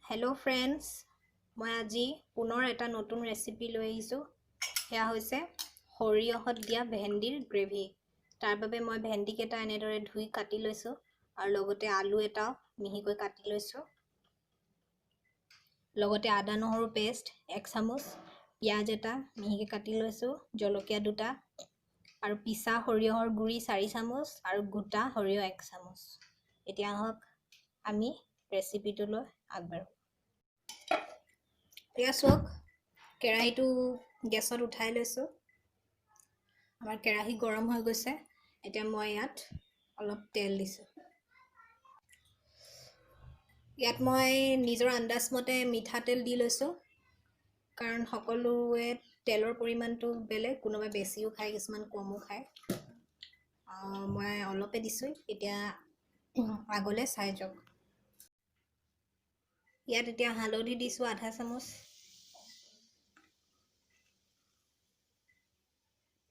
Hello' friends, মই আজি পুনৰ এটা নতুন ৰেচিপি লৈ আহিছোঁ। সেয়া হৈছে সৰিয়হত দিয়া ভেন্দিৰ গ্ৰেভি। তাৰ বাবে মই ভেন্দিকেইটা এনেদৰে ধুই কাটি লৈছোঁ আৰু লগতে আলু এটাও মিহিকৈ কাটি লৈছোঁ। লগতে আদা নহৰু পেষ্ট 1 চামুচ, পিঁয়াজ এটা মিহিকৈ কাটি লৈছোঁ, জলকীয়া দুটা আৰু পিচা সৰিয়হৰ গুড়ি 4 চামুচ আৰু গোটা সৰিয়হ 1 চামুচ। এতিয়া আহক আমি ৰেচিপিটোলৈ আগবাঢ়োঁ। এতিয়া চাওক, কেৰাহীটো গেছত উঠাই লৈছোঁ। আমাৰ কেৰাহী গৰম হৈ গৈছে। এতিয়া মই ইয়াত অলপ তেল দিছোঁ। ইয়াত মই নিজৰ আন্দাজমতে মিঠাতেল দি লৈছোঁ, কাৰণ সকলোৱে তেলৰ পৰিমাণটো বেলেগ, কোনোবাই বেছিও খায়, কিছুমান কমো খায়। মই অলপে দিছোঁ, এতিয়া আগলৈ চাই যাওক। ইয়াত এতিয়া হালধি দিছোঁ 1/2 চামুচ,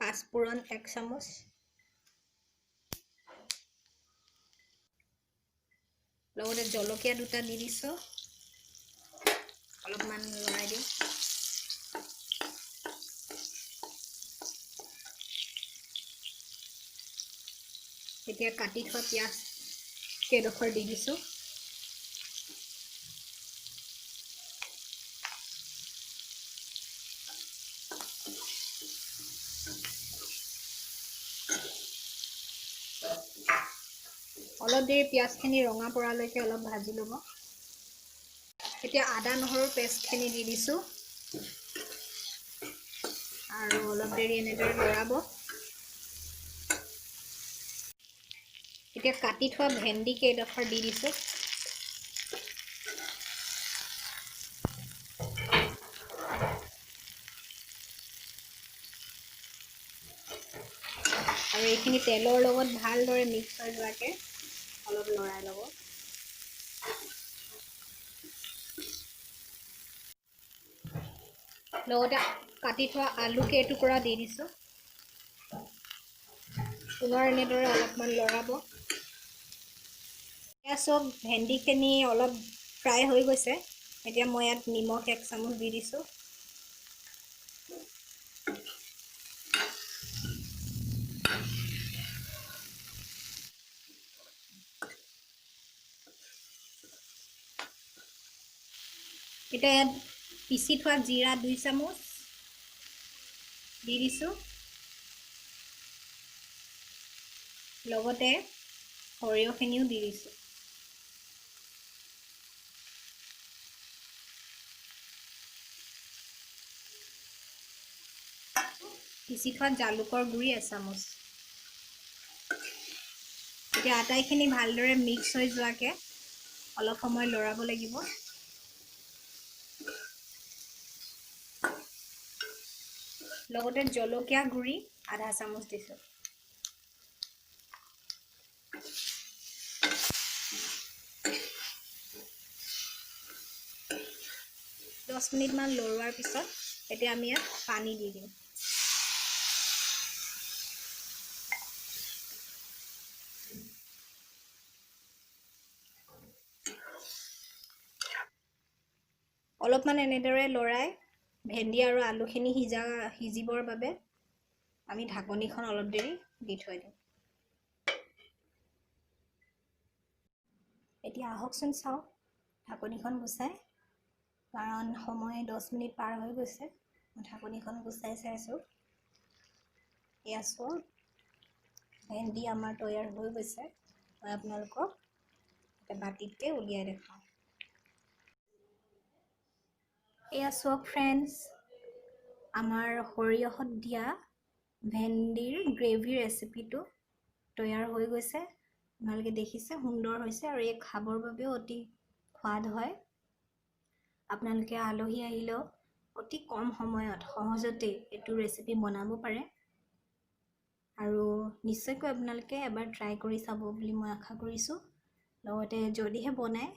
পাঁচফোৰণ 1 চামুচ, লগতে জলকীয়া দুটা দি দিছোঁ, অলপমান লৰাই দিওঁ। এতিয়া কাটি থোৱা পিঁয়াজ কেইডোখৰ দি দিছোঁ। অলপ দেৰি পিঁয়াজখিনি ৰঙা পৰালৈকে অলপ ভাজি ল'ব। এতিয়া আদা নহৰু পেষ্টখিনি দি দিছোঁ আৰু অলপ দেৰি এনেদৰে লৰাব। এতিয়া কাটি থোৱা ভেন্দি কেইডোখৰ দি দিছোঁ। আৰু এইখিনি তেলৰ লগত ভালদৰে মিক্স হৈ যোৱাকৈ অলপ লৰাই ল'ব। লগতে কাটি থোৱা আলু কেইটুকুৰা দি দিছোঁ। পুনৰ এনেদৰে অলপমান লৰাব। এয়া চব ভেন্দিখিনি অলপ ফ্ৰাই হৈ গৈছে। এতিয়া মই ইয়াত নিমখ 1 চামুচ দি দিছোঁ। এতিয়া ইয়াত পিচি থোৱা জিৰা 2 চামুচ দি দিছোঁ। লগতে সৰিয়হখিনিও দি দিছোঁ। পিচি থোৱা জালুকৰ গুড়ি 1 চামুচ। এতিয়া আটাইখিনি ভালদৰে মিক্স হৈ যোৱাকৈ অলপ সময় লৰাব লাগিব। লগতে জলকীয়া গুড়ি 1/2 চামুচ দিছোঁ। দহ মিনিটমান লৰোৱাৰ পিছত এতিয়া আমি ইয়াত পানী দি দিম। অলপমান এনেদৰে লৰাই ভেন্দি আৰু আলুখিনি সিজিবৰ বাবে আমি ঢাকনিখন অলপ দেৰি দি থৈ দিম। এতিয়া আহকচোন চাওঁ ঢাকনিখন গুচাই, কাৰণ সময় 10 মিনিট পাৰ হৈ গৈছে। মই ঢাকনিখন গুচাই চাইছোঁ। এয়া চাওক, ভেন্দি আমাৰ তৈয়াৰ হৈ গৈছে। মই আপোনালোকক এটা বাতিতে উলিয়াই দেখাওঁ। এয়া চাওক ফ্ৰেণ্ডছ, আমাৰ সৰিয়হত দিয়া ভেন্দিৰ গ্ৰেভি ৰেচিপিটো তৈয়াৰ হৈ গৈছে। আপোনালোকে দেখিছে, সুন্দৰ হৈছে আৰু এই খাবৰ বাবেও অতি সোৱাদ হয়। আপোনালোকে আলহী আহিলেও অতি কম সময়ত সহজতে এইটো ৰেচিপি বনাব পাৰে আৰু নিশ্চয়কৈ আপোনালোকে এবাৰ ট্ৰাই কৰি চাব বুলি মই আশা কৰিছোঁ। লগতে যদিহে বনায়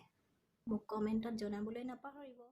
মোক কমেণ্টত জনাবলৈ নাপাহৰিব।